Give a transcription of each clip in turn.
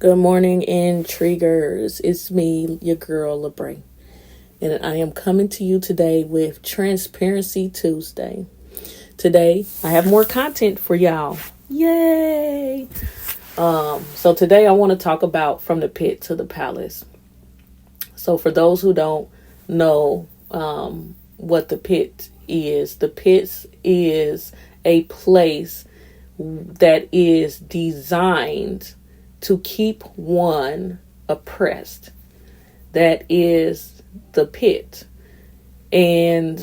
Good morning, intriguers. It's me, your girl, LaBray. And I am coming to you today with Transparency Tuesday. Today, I have more content for y'all. Yay! So today I want to talk about from the pit to the palace. So for those who don't know what the pit is a place that is designed to keep one oppressed. That is the pit. And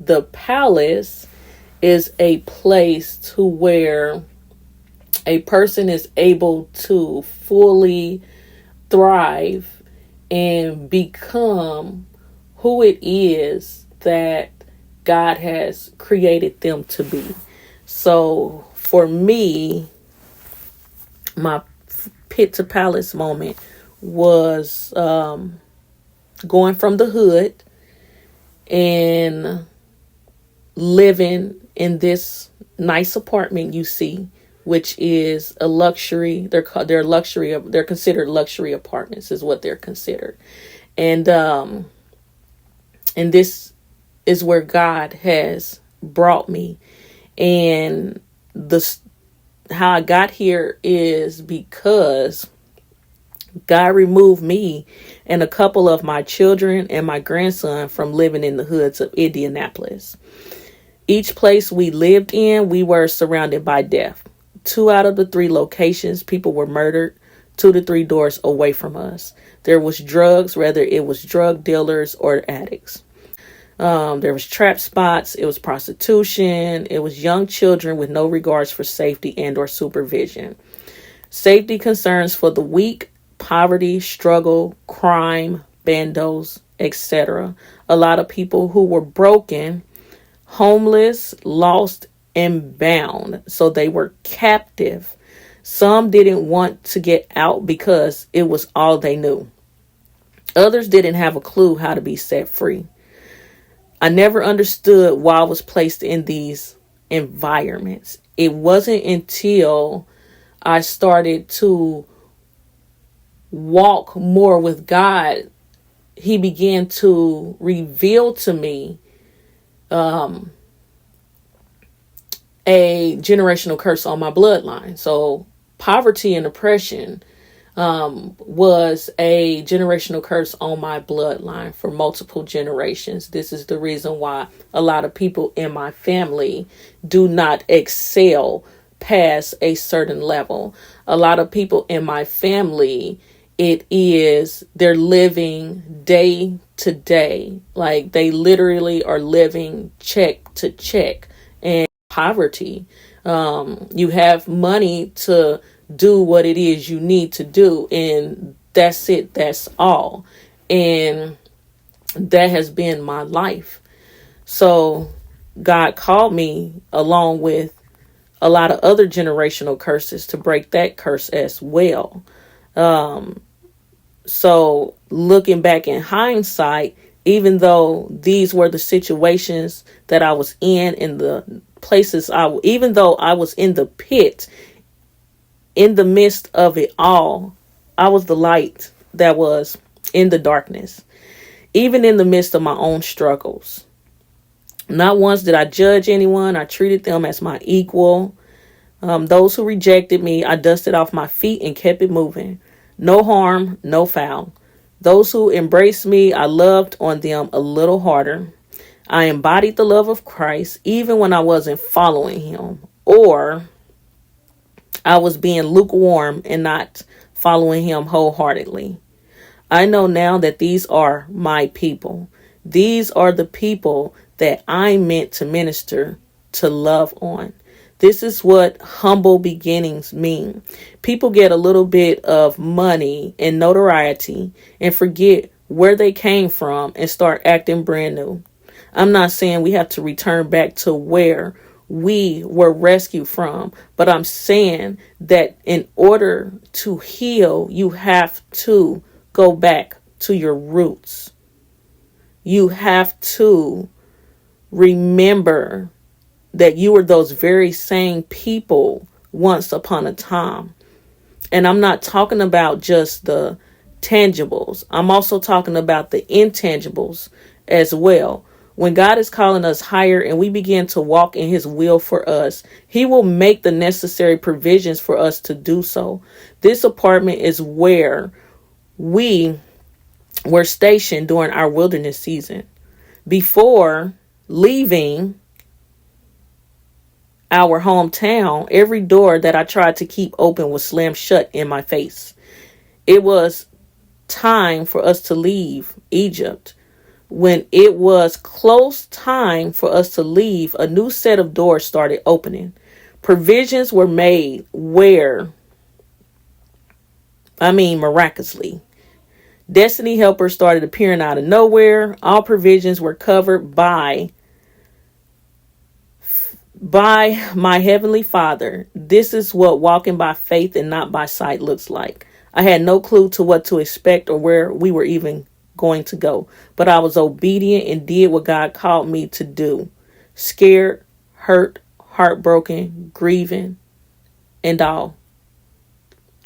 the palace is a place to where a person is able to fully thrive and become who it is that God has created them to be. So for me, my pit to palace moment was going from the hood and living in this nice apartment you see, which is a luxury. They're considered luxury apartments is what they're considered. And this is where God has brought me. And how I got here is because God removed me and a couple of my children and my grandson from living in the hoods of Indianapolis. Each place we lived in, we were surrounded by death. 2 out of the 3 locations, people were murdered 2 to 3 doors away from us. There was drugs, whether it was drug dealers or addicts. There was trap spots. It was prostitution. It was young children with no regards for safety and or supervision. Safety concerns for the weak, poverty, struggle, crime, bandos, etc. A lot of people who were broken, homeless, lost, and bound. So they were captive. Some didn't want to get out because it was all they knew. Others didn't have a clue how to be set free. I never understood why I was placed in these environments. It wasn't until I started to walk more with God, He began to reveal to me a generational curse on my bloodline. So poverty and oppression was a generational curse on my bloodline for multiple generations. This is the reason why a lot of people in my family do not excel past a certain level. A lot of people in my family, they're living day to day. Like they literally are living check to check and poverty. You have money to do what it is you need to do, and that's it, that's all. And that has been my life. So God called me along with a lot of other generational curses to break that curse as well. So looking back in hindsight, even though these were the situations that I was in the places even though I was in the pit, in the midst of it all, I was the light that was in the darkness, even in the midst of my own struggles. Not once did I judge anyone. I treated them as my equal. Those who rejected me, I dusted off my feet and kept it moving. No harm, no foul. Those who embraced me, I loved on them a little harder. I embodied the love of Christ, even when I wasn't following Him, or I was being lukewarm and not following Him wholeheartedly. I know now that these are my people. These are the people that I'm meant to minister, to love on. This is what humble beginnings mean. People get a little bit of money and notoriety and forget where they came from and start acting brand new. I'm not saying we have to return back to where we were rescued from, but I'm saying that in order to heal, you have to go back to your roots. You have to remember that you were those very same people once upon a time. And I'm not talking about just the tangibles. I'm also talking about the intangibles as well. When God is calling us higher and we begin to walk in his will for us, he will make the necessary provisions for us to do so. This apartment is where we were stationed during our wilderness season. Before leaving our hometown, every door that I tried to keep open was slammed shut in my face. It was time for us to leave Egypt. When it was close time for us to leave, a new set of doors started opening. Provisions were made miraculously. Destiny helpers started appearing out of nowhere. All provisions were covered by my heavenly Father. This is what walking by faith and not by sight looks like. I had no clue to what to expect or where we were even going to go, but I was obedient and did what God called me to do. Scared, hurt, heartbroken, grieving, and all.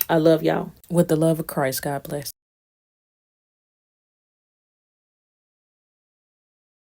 I love y'all. With the love of Christ, God bless.